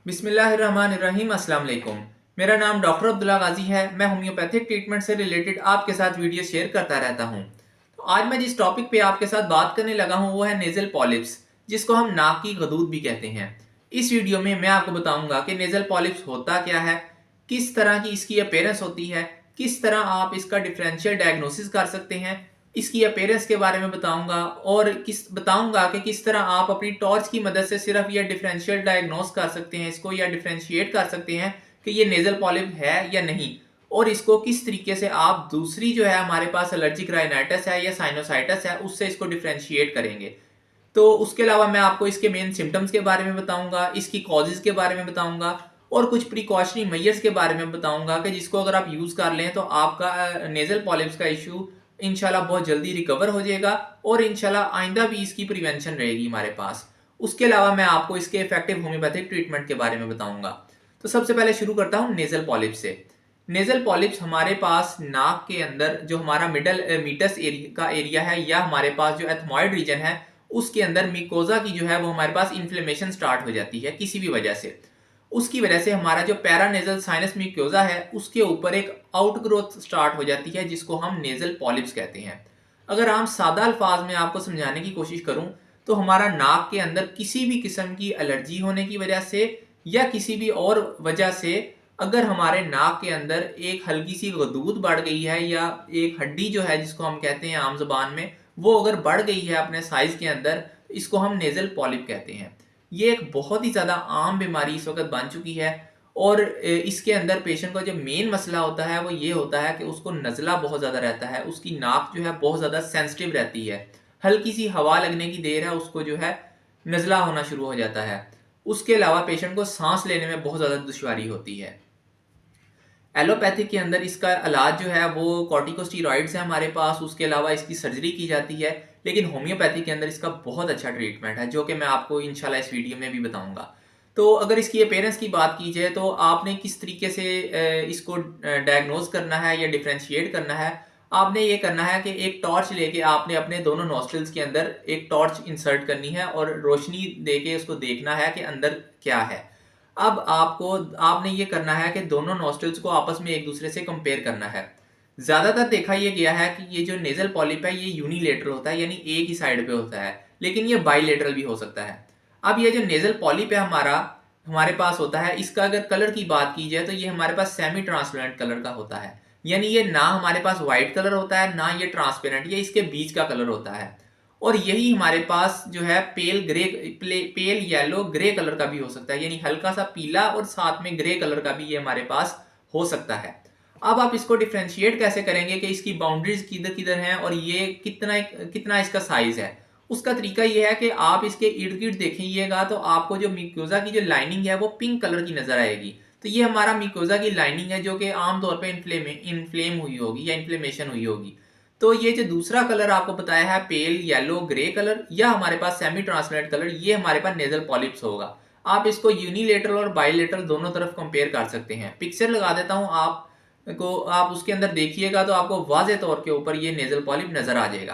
बिस्मिल्लाहिर्रहमानिर्रहीम। अस्सलाम वालेकुम। मेरा नाम डॉक्टर अब्दुल्ला गाजी है। मैं होम्योपैथिक ट्रीटमेंट से रिलेटेड आपके साथ वीडियो शेयर करता रहता हूँ। तो आज मैं जिस टॉपिक पे आपके साथ बात करने लगा हूँ वो है नेजल पॉलिप्स, जिसको हम नाक की गदूद भी कहते हैं। इस वीडियो में मैं आपको बताऊंगा कि नेजल पॉलिप्स होता क्या है, किस तरह की इसकी अपीयरेंस होती है, किस तरह आप इसका डिफरेंशियल डायग्नोसिस कर सकते हैं, इसकी अपीयरेंस के बारे में बताऊंगा और बताऊंगा कि किस तरह आप अपनी टॉर्च की मदद से सिर्फ ये डिफरेंशियल डायग्नोस कर सकते हैं इसको, या डिफरेंशिएट कर सकते हैं कि ये नेजल पॉलिप है या नहीं। और इसको किस तरीके से आप दूसरी जो है हमारे पास एलर्जिक राइनाइटिस है या साइनोसाइटिस है उससे इसको डिफरेंशिएट करेंगे। तो उसके अलावा मैं आपको इसके मेन सिम्टम्स के बारे में बताऊंगा, इसकी कॉजेज के बारे में बताऊंगा और कुछ प्रिकॉशनरी मेजर्स के बारे में बताऊंगा कि जिसको अगर आप यूज कर लें तो आपका नेजल पॉलिप्स का इशू इंशाल्लाह बहुत जल्दी रिकवर हो जाएगा और इंशाल्लाह आइंदा भी इसकी प्रिवेंशन रहेगी हमारे पास। उसके अलावा मैं आपको इसके इफेक्टिव होम्योपैथिक ट्रीटमेंट के बारे में बताऊंगा। तो सबसे पहले शुरू करता हूँ नेजल पॉलिप्स से। नेजल पॉलिप्स हमारे पास नाक के अंदर जो हमारा मिडल मीटस एरिया का एरिया है या हमारे पास जो एथमॉइड रीजन है उसके अंदर मिकोजा की जो है वो हमारे पास इन्फ्लेमेशन स्टार्ट हो जाती है किसी भी वजह से। उसकी वजह से हमारा जो पैरानेजल साइनस म्यूकोजा है उसके ऊपर एक आउटग्रोथ स्टार्ट हो जाती है जिसको हम नेजल पॉलिप्स कहते हैं। अगर हम सादा अल्फाज में आपको समझाने की कोशिश करूं तो हमारा नाक के अंदर किसी भी किस्म की एलर्जी होने की वजह से या किसी भी और वजह से अगर हमारे नाक के अंदर एक हल्की सी गदूद बढ़ गई है या एक हड्डी जो है जिसको हम कहते हैं आम जुबान में वो अगर बढ़ गई है अपने साइज के अंदर, इसको हम नेजल पॉलिप कहते हैं। ये एक बहुत ही ज़्यादा आम बीमारी इस वक्त बन चुकी है और इसके अंदर पेशेंट का जो मेन मसला होता है वो ये होता है कि उसको नज़ला बहुत ज़्यादा रहता है, उसकी नाक जो है बहुत ज़्यादा सेंसिटिव रहती है। हल्की सी हवा लगने की देर है उसको जो है नज़ला होना शुरू हो जाता है। उसके अलावा पेशेंट को सांस लेने में बहुत ज़्यादा दुश्वारी होती है। एलोपैथिक के अंदर इसका इलाज जो है वो कॉर्टिकोस्टीरॉइड्स है हमारे पास, उसके अलावा इसकी सर्जरी की जाती है। लेकिन होम्योपैथी के अंदर इसका बहुत अच्छा ट्रीटमेंट है जो कि मैं आपको इंशाल्लाह इस वीडियो में भी बताऊंगा। तो अगर इसकी अपीयरेंस की बात की जाए तो आपने किस तरीके से इसको डायग्नोज करना है या डिफ्रेंशिएट करना है। आपने ये करना है कि एक टॉर्च लेके आपने अपने दोनों नॉस्ट्रल्स के अंदर एक टॉर्च इंसर्ट करनी है और रोशनी देके उसको देखना है कि अंदर क्या है। अब आपने ये करना है कि दोनों नॉस्ट्रल्स को आपस में एक दूसरे से कंपेयर करना है। ज्यादातर देखा ये गया है कि ये जो नेजल पॉलिप है ये यूनिलेटरल होता है, यानी एक ही साइड पे होता है, लेकिन ये बाइलेटरल भी हो सकता है। अब ये जो नेजल पॉलिप है हमारे पास होता है, इसका अगर कलर की बात की जाए तो ये हमारे पास सेमी ट्रांसपेरेंट कलर का होता है, यानी ये ना हमारे पास व्हाइट कलर होता है ना ये ट्रांसपेरेंट, ये इसके बीच का कलर होता है। और यही हमारे पास जो है पेल येलो ग्रे कलर का भी हो सकता है, यानी हल्का सा पीला और साथ में ग्रे कलर का भी ये हमारे पास हो सकता है। अब आप इसको डिफ्रेंशिएट कैसे करेंगे कि इसकी बाउंड्रीज किधर किधर हैं और ये कितना कितना इसका साइज है। उसका तरीका ये है कि आप इसके इर्द गिर्द देखिएगा तो आपको जो म्यूकोजा की जो लाइनिंग है वो पिंक कलर की नजर आएगी। तो ये हमारा म्यूकोजा की लाइनिंग है जो कि आमतौर पर इन्फ्लेम हुई होगी या इन्फ्लेमेशन हुई होगी। तो ये जो दूसरा कलर आपको बताया है पेल येलो ग्रे कलर या हमारे पास सेमी ट्रांसपेरेंट कलर, ये हमारे पास नेजल पॉलिप्स होगा। आप इसको यूनिलेटरल और बाइलेटरल दोनों तरफ कंपेयर कर सकते हैं। पिक्चर लगा देता हूं आप उसके अंदर देखिएगा तो आपको वाज़े तौर के ऊपर ये नेजल पॉलिप नजर आ जाएगा।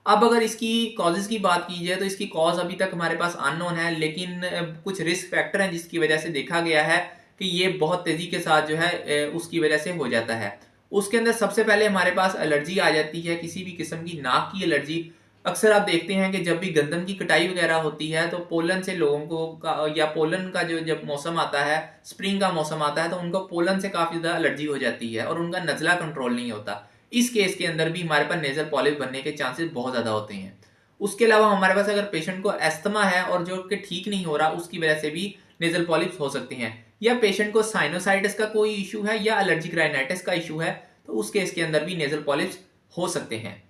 अब अगर इसकी कॉजेज की बात की जाए तो इसकी कॉज अभी तक हमारे पास अननोन है, लेकिन कुछ रिस्क फैक्टर हैं जिसकी वजह से देखा गया है कि ये बहुत तेजी के साथ जो है उसकी वजह से हो जाता है। उसके अंदर सबसे पहले हमारे पास एलर्जी आ जाती है, किसी भी किस्म की नाक की एलर्जी। अक्सर आप देखते हैं कि जब भी गंदम की कटाई वगैरह होती है तो पोलन से लोगों को या पोलन का जो जब मौसम आता है, स्प्रिंग का मौसम आता है, तो उनको पोलन से काफ़ी ज़्यादा एलर्जी हो जाती है और उनका नज़ला कंट्रोल नहीं होता। इस केस के अंदर भी हमारे पास नेजल पॉलिप बनने के चांसेस बहुत ज़्यादा होते हैं। उसके अलावा हमारे पास अगर पेशेंट को एस्थमा है और जो कि ठीक नहीं हो रहा उसकी वजह से भी नेजल पॉलिप्स हो सकते हैं, या पेशेंट को साइनोसाइटिस का कोई इशू है या एलर्जिक राइनाइटिस का इशू है तो उस केस के अंदर भी नेजल पॉलिप्स हो सकते हैं।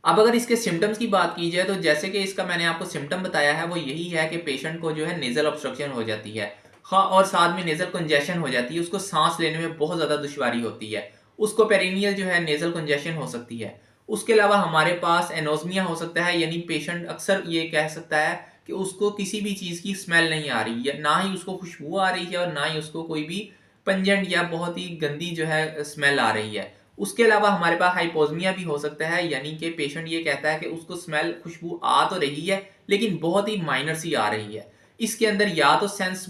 अब अगर इसके सिम्टम्स की बात की जाए तो जैसे कि इसका मैंने आपको सिम्टम बताया है वो यही है कि पेशेंट को जो है नेजल ऑब्स्ट्रक्शन हो जाती है, हाँ, और साथ में नेजल कंजेशन हो जाती है, उसको सांस लेने में बहुत ज़्यादा दुश्वारी होती है, उसको पेरिनियल जो है नेजल कंजेशन हो सकती है। उसके अलावा हमारे पास एनोस्मिया हो सकता है, यानी पेशेंट अक्सर ये कह सकता है कि उसको किसी भी चीज़ की स्मेल नहीं आ रही है, ना ही उसको खुशबू आ रही है और ना ही उसको कोई भी पंजेंट या बहुत ही गंदी जो है स्मेल आ रही है। उसके अलावा हमारे पास हाइपोजमिया भी हो सकता है, यानी कि पेशेंट ये कहता है कि उसको स्मेल खुशबू आ तो रही है लेकिन बहुत ही माइनर सी आ रही है, इसके अंदर या तो सेंस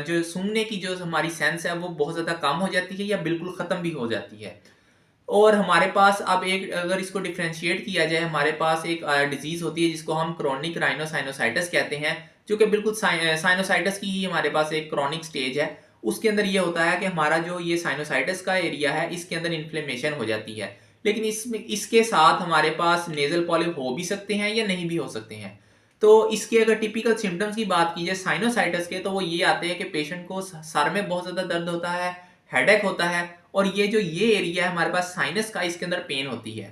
जो सूंघने की जो हमारी सेंस है वो बहुत ज़्यादा कम हो जाती है या बिल्कुल ख़त्म भी हो जाती है। और हमारे पास अब एक अगर इसको डिफरेंशिएट किया जाए, हमारे पास एक डिजीज़ होती है जिसको हम क्रोनिक राइनोसाइनोसाइटिस कहते हैं, जो कि बिल्कुल साइनोसाइटिस की ही हमारे पास एक क्रोनिक स्टेज है। उसके अंदर ये होता है कि हमारा जो ये साइनोसाइटिस का एरिया है, इसके अंदर इन्फ्लेमेशन हो जाती है। लेकिन इसमें इसके साथ हमारे पास नेज़ल पॉलिप हो भी सकते हैं या नहीं भी हो सकते हैं। तो इसके अगर टिपिकल सिम्पटम्स की बात की जाए साइनोसाइटिस के, तो वो ये आते हैं कि पेशेंट को सर में बहुत ज़्यादा दर्द होता है, हेडेक होता है, और ये एरिया है हमारे पास साइनस का, इसके अंदर पेन होती है।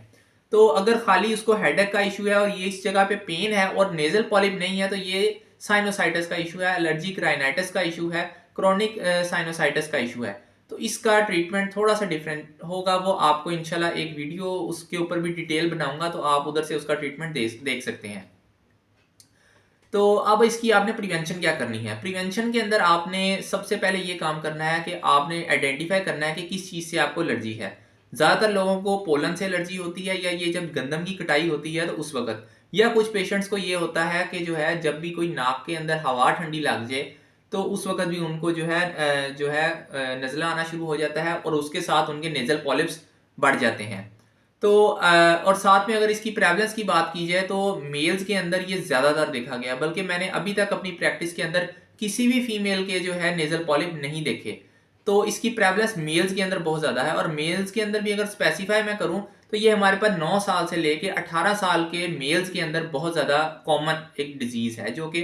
तो अगर खाली उसको हेडेक का इशू है और ये इस जगह पे पेन है और नेजल पॉलिप नहीं है, तो ये साइनोसाइटिस का इशू है, एलर्जिक राइनाइटिस का इशू है, क्रोनिक साइनोसाइटिस का इशू है। तो इसका ट्रीटमेंट थोड़ा सा डिफरेंट होगा, वो आपको इंशाल्लाह एक वीडियो उसके ऊपर भी डिटेल बनाऊंगा, तो आप उधर से उसका ट्रीटमेंट देख सकते हैं। तो अब इसकी आपने प्रिवेंशन क्या करनी है। प्रिवेंशन के अंदर आपने सबसे पहले ये काम करना है कि आपने आइडेंटिफाई करना है कि किस चीज़ से आपको एलर्जी है। ज़्यादातर लोगों को पोलन से एलर्जी होती है, या ये जब गंदम की कटाई होती है तो उस वक्त, या कुछ पेशेंट्स को ये होता है कि जो है जब भी कोई नाक के अंदर हवा ठंडी लग जाए तो उस वक्त भी उनको नज़ला आना शुरू हो जाता है, और उसके साथ उनके नेजल पॉलिप्स बढ़ जाते हैं। तो और साथ में अगर इसकी प्रेवलेंस की बात की जाए तो मेल्स के अंदर ये ज़्यादातर देखा गया, बल्कि मैंने अभी तक अपनी प्रैक्टिस के अंदर किसी भी फीमेल के जो है नेज़ल पॉलिप नहीं देखे। तो इसकी प्रेवलेंस मेल्स के अंदर बहुत ज़्यादा है, और मेल्स के अंदर भी अगर स्पेसिफाई मैं करूँ तो ये हमारे पास 9 साल से लेके 18 साल के मेल्स के अंदर बहुत ज़्यादा कॉमन एक डिजीज़ है, जो कि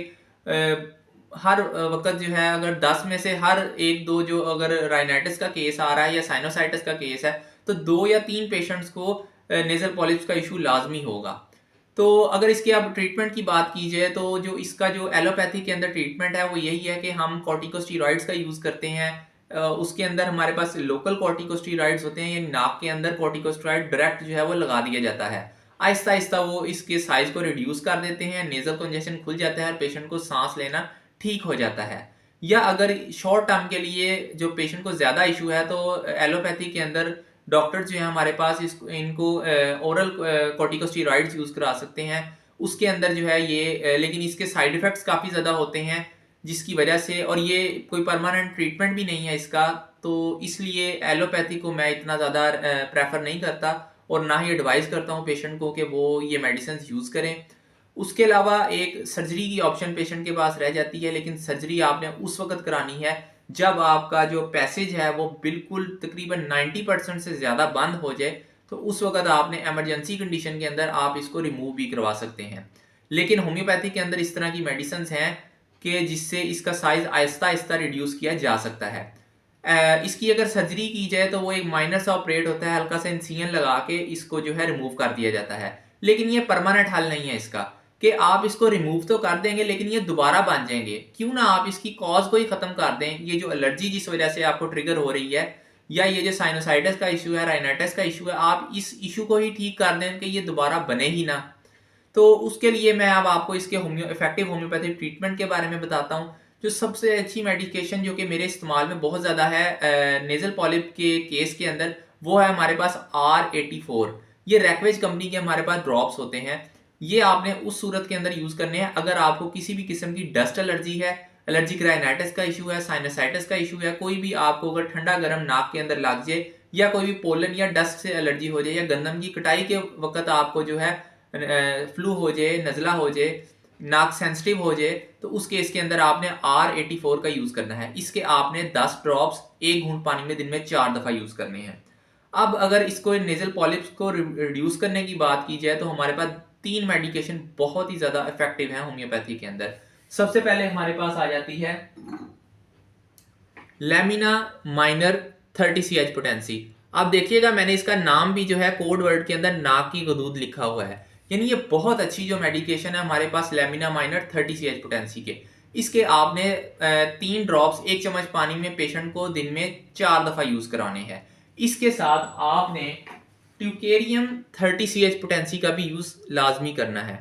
हर वक़्त जो है अगर 10 में से हर 1-2 जो अगर राइनाइटिस का केस आ रहा है या साइनोसाइटिस का केस है, तो 2 या 3 पेशेंट्स को नेज़ल पॉलिप्स का इशू लाज़मी होगा। तो अगर इसके अब ट्रीटमेंट की बात की जाए तो जो इसका जो एलोपैथी के अंदर ट्रीटमेंट है वो यही है कि हम कॉर्टिकोस्टेरॉइड्स का यूज़ करते हैं। उसके अंदर हमारे पास लोकल कॉर्टिकोस्टेरॉइड्स होते हैं, ये नाक के अंदर कॉर्टिकोस्टेरॉइड डायरेक्ट जो है वो लगा दिया जाता है। आहिस्ता-आहिस्ता वो इसके साइज़ को रिड्यूस कर देते हैं, नेज़ल कंजेशन खुल जाता है और पेशेंट को साँस लेना ठीक हो जाता है। या अगर शॉर्ट टर्म के लिए जो पेशेंट को ज़्यादा इशू है, तो एलोपैथी के अंदर डॉक्टर जो है हमारे पास इनको ओरल कॉर्टिकोस्टेरॉइड्स यूज़ करा सकते हैं। उसके अंदर जो है ये लेकिन इसके साइड इफ़ेक्ट्स काफ़ी ज़्यादा होते हैं, जिसकी वजह से, और ये कोई परमानेंट ट्रीटमेंट भी नहीं है इसका, तो इसलिए एलोपैथी को मैं इतना ज़्यादा प्रेफ़र नहीं करता, और ना ही एडवाइस करता हूँ पेशेंट को कि वो ये मेडिसिन यूज़ करें। उसके अलावा एक सर्जरी की ऑप्शन पेशेंट के पास रह जाती है, लेकिन सर्जरी आपने उस वक़्त करानी है जब आपका जो पैसेज है वो बिल्कुल तकरीबन 90% से ज़्यादा बंद हो जाए, तो उस वक़्त आपने इमरजेंसी कंडीशन के अंदर आप इसको रिमूव भी करवा सकते हैं। लेकिन होम्योपैथी के अंदर इस तरह की मेडिसिन्स हैं कि जिससे इसका साइज़ आहिस्ता-आहिस्ता रिड्यूस किया जा सकता है। इसकी अगर सर्जरी की जाए तो वो एक माइनर सा ऑपरेट होता है, हल्का सा इंसिजन लगा के इसको जो है रिमूव कर दिया जाता है। लेकिन ये परमानेंट हल नहीं है इसका, कि आप इसको रिमूव तो कर देंगे लेकिन ये दोबारा बन जाएंगे। क्यों ना आप इसकी कॉज को ही खत्म कर दें, ये जो एलर्जी जिस वजह से आपको ट्रिगर हो रही है, या ये जो साइनोसाइटिस का इशू है, राइनाइटिस का इशू है, आप इस इशू को ही ठीक कर दें कि ये दोबारा बने ही ना। तो उसके लिए मैं अब आपको इसके इफेक्टिव होम्योपैथिक ट्रीटमेंट के बारे में बताता हूँ। जो सबसे अच्छी मेडिकेशन जो कि मेरे इस्तेमाल में बहुत ज़्यादा है नेजल पॉलिप के केस के अंदर, वो है हमारे पास R84। ये रैकवेज कंपनी के हमारे पास ड्रॉप्स होते हैं। ये आपने उस सूरत के अंदर यूज़ करने हैं अगर आपको किसी भी किस्म की डस्ट एलर्जी है, एलर्जिक राइनाइटिस का इशू है, साइनसाइटिस का इशू है, कोई भी आपको अगर ठंडा गर्म नाक के अंदर लग जाए, या कोई भी पोलन या डस्ट से एलर्जी हो जाए, या गंदम की कटाई के वक्त आपको जो है फ्लू हो जाए, नज़ला हो जाए, नाक सेंसिटिव हो जाए, तो उस केस के अंदर आपने R84 का यूज़ करना है। इसके आपने 10 ड्रॉप्स 1 घूंट पानी में दिन में 4 दफ़ा यूज़ करने हैं। अब अगर इसको नेजल पॉलिप्स को रिड्यूस करने की बात की जाए तो हमारे पास 3 मेडिकेशन बहुत ही ज़्यादा इफेक्टिव हैं होम्योपैथी के अंदर। सबसे पहले हमारे पास आ जाती है लैमिना माइनर 30CH पोटेंसी। अब देखिएगा मैंने इसका नाम भी जो है कोड वर्ड के अंदर नाक की गदूद लिखा हुआ है, यानी ये बहुत अच्छी जो मेडिकेशन है हमारे पास लैमिना माइनर 30CH पोटेंसी के। इसके आपने 3 ड्रॉप्स 1 चम्मच पानी में पेशेंट को दिन में 4 दफ़ा यूज़ कराने हैं। इसके साथ आपने ट्यूकेरियम 30CH पोटेंसी का भी यूज़ लाजमी करना है।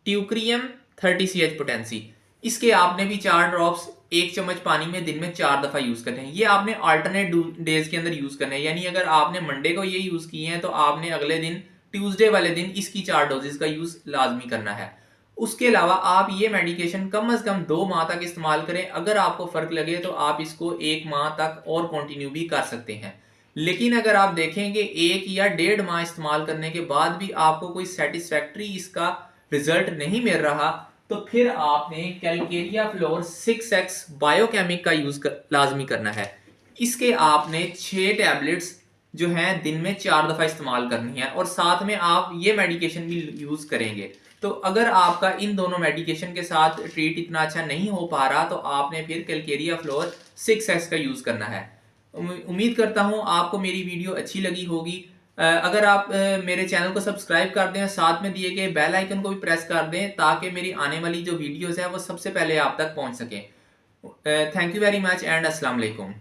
ट्यूक्रियम 30CH पोटेंसी, इसके आपने भी 4 ड्रॉप्स 1 चम्मच पानी में दिन में 4 दफ़ा यूज़ करने हैं। ये आपने अल्टरनेट डेज के अंदर यूज़ करने हैं, यानी अगर आपने मंडे को ये यूज़ किए हैं तो आपने अगले दिन ट्यूसडे वाले दिन इसकी 4 डोजेस का यूज़ लाजमी करना है। उसके अलावा आप ये मेडिकेशन कम से कम 2 माह तक इस्तेमाल करें। अगर आपको फ़र्क लगे तो आप इसको 1 माह तक और कंटिन्यू भी कर सकते हैं। लेकिन अगर आप देखें कि 1 या डेढ़ माह इस्तेमाल करने के बाद भी आपको कोई सैटिस्फैक्टरी इसका रिजल्ट नहीं मिल रहा, तो फिर आपने कैलकेरिया फ्लोर 6x बायोकेमिक का यूज़ लाजमी करना है। इसके आपने 6 टैबलेट्स जो हैं दिन में 4 दफ़ा इस्तेमाल करनी है और साथ में आप ये मेडिकेशन भी यूज़ करेंगे। तो अगर आपका इन दोनों मेडिकेशन के साथ ट्रीट इतना अच्छा नहीं हो पा रहा, तो आपने फिर कैलकेरिया फ्लोर 6x का यूज़ करना है। उम्मीद करता हूँ आपको मेरी वीडियो अच्छी लगी होगी। अगर आप मेरे चैनल को सब्सक्राइब कर दें और साथ में दिए गए बेल आइकन को भी प्रेस कर दें ताकि मेरी आने वाली जो वीडियोज़ है वो सबसे पहले आप तक पहुँच सकें। Thank you very much and अस्सलाम वालेकुम।